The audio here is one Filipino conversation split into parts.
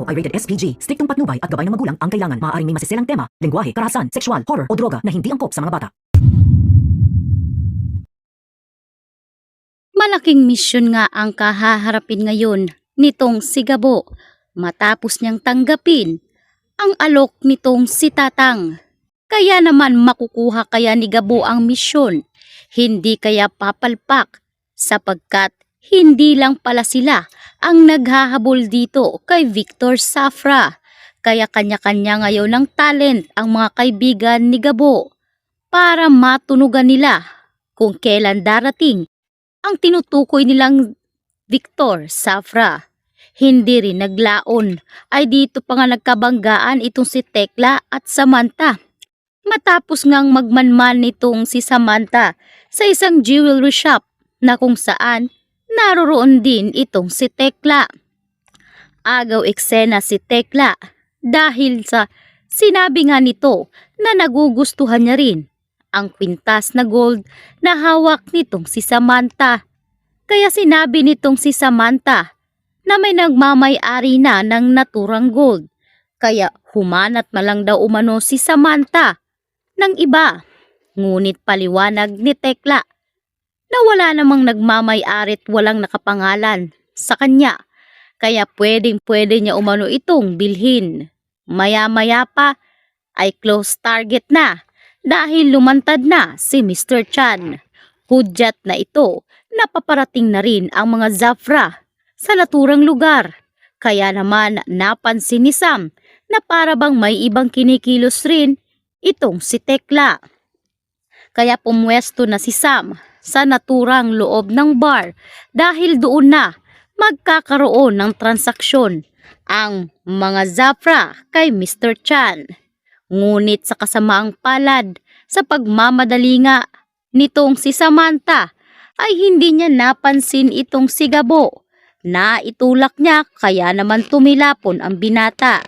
ay rated SPG. Striktong patnubay at gabay ng magulang ang kailangan. Maaaring may masiselang tema, lengguwahe, karahasan, sexual, horror o droga na hindi angkop sa mga bata. Malaking misyon nga ang kahaharapin ngayon nitong si Gabo matapos niyang tanggapin ang alok nitong si Tatang. Kaya naman makukuha kaya ni Gabo ang misyon, hindi kaya papalpak sapagkat hindi lang pala sila ang naghahabol dito kay Victor Safra. Kaya kanya-kanya ngayon ng talent ang mga kaibigan ni Gabo para matunugan nila kung kailan darating ang tinutukoy nilang Victor Safra. Hindi rin naglaon ay dito pa nga nagkabanggaan itong si Tekla at Samantha. Matapos ngang magmanman nitong si Samantha sa isang jewelry shop na kung saan naroroon din itong si Tekla. Agaw eksena si Tekla dahil sa sinabi nga nito na nagugustuhan niya rin ang kwintas na gold na hawak nitong si Samantha. Kaya sinabi nitong si Samantha na may nagmamay-ari na ng naturang gold. Kaya humanat na lang daw umano si Samantha ng iba. Ngunit paliwanag ni Tekla na wala namang nagmamay-ari at walang nakapangalan sa kanya. Kaya pwedeng-pwede niya umano itong bilhin. Maya-maya pa ay close target na dahil lumantad na si Mr. Chan. Hudyat na ito na paparating na rin ang mga Zafra sa naturang lugar. Kaya naman napansin ni Sam na para bang may ibang kinikilos rin itong si Tekla. Kaya pumwesto na si Sam sa naturang loob ng bar dahil doon na magkakaroon ng transaksyon ang mga Zafra kay Mr. Chan. Ngunit sa kasamaang palad sa pagmamadali nga nitong si Samantha ay hindi niya napansin itong si Gabo. Naitulak niya kaya naman tumilapon ang binata.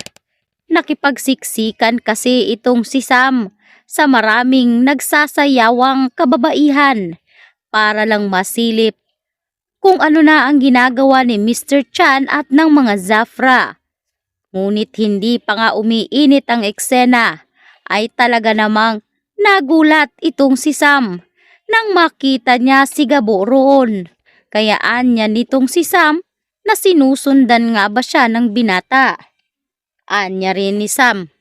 Nakipagsiksikan kasi itong si Sam sa maraming nagsasayawang kababaihan para lang masilip kung ano na ang ginagawa ni Mr. Chan at ng mga Zafra. Ngunit hindi pa nga umiinit ang eksena ay talaga namang nagulat itong si Sam nang makita niya si Gabo roon. Kayaan niya nitong si Sam na sinusundan nga ba siya ng binata. Anya rin ni Sam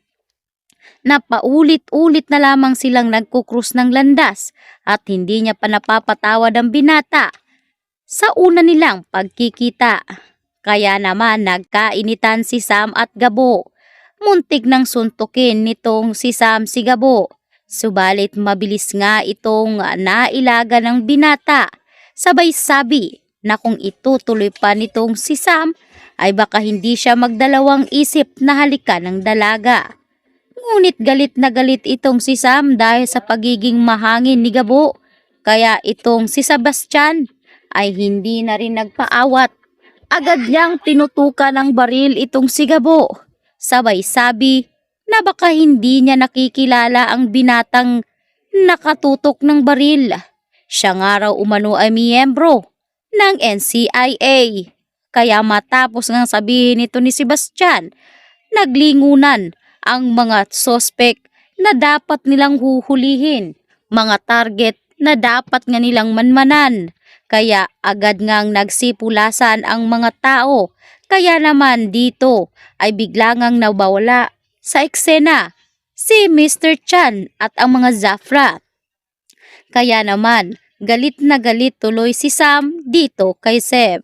na paulit-ulit na lamang silang nagkukrus ng landas at hindi niya pa napapatawad ang binata sa una nilang pagkikita. Kaya naman nagkainitan si Sam at Gabo. Muntik nang suntukin nitong si Sam si Gabo. Subalit mabilis nga itong nailaga ng binata. Sabay sabi na kung itutuloy pa nitong si Sam ay baka hindi siya magdalawang isip na halikan ng dalaga. Ngunit galit na galit itong si Sam dahil sa pagiging mahangin ni Gabo. Kaya itong si Sebastian ay hindi na rin nagpaawat. Agad niyang tinutukan ng baril itong si Gabo. Sabay sabi na baka hindi niya nakikilala ang binatang nakatutok ng baril. Siya nga raw umano ay miyembro ng NCIA. Kaya matapos ngang sabihin ito ni Sebastian, naglingunan ang mga sospek na dapat nilang huhulihin, mga target na dapat nga nilang manmanan. Kaya agad ngang nagsipulasan ang mga tao. Kaya naman dito ay bigla ngang nawawala sa eksena si Mr. Chan at ang mga Zafra. Kaya naman galit na galit tuloy si Sam dito kay Seb.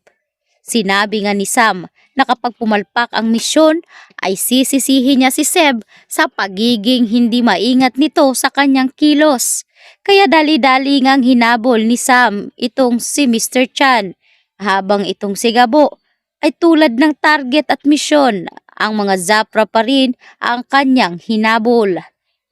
Sinabi nga ni Sam na kapag pumalpak ang misyon ay sisisihin niya si Seb sa pagiging hindi maingat nito sa kanyang kilos. Kaya dali-dali ngang hinabol ni Sam itong si Mr. Chan habang itong si Gabo ay tulad ng target at misyon. Ang mga Zafra pa rin ang kanyang hinabol.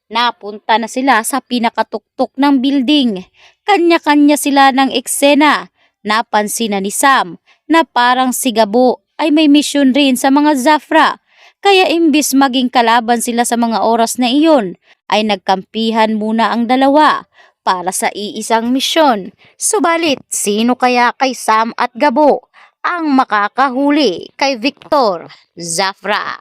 Napunta na sila sa pinakatuktok ng building. Kanya-kanya sila ng eksena. Napansin na ni Sam na parang si Gabo ay may misyon rin sa mga Zafra. Kaya imbis maging kalaban sila sa mga oras na iyon, ay nagkampihan muna ang dalawa para sa iisang misyon. Subalit, sino kaya kay Sam at Gabo ang makakahuli kay Victor Zafra.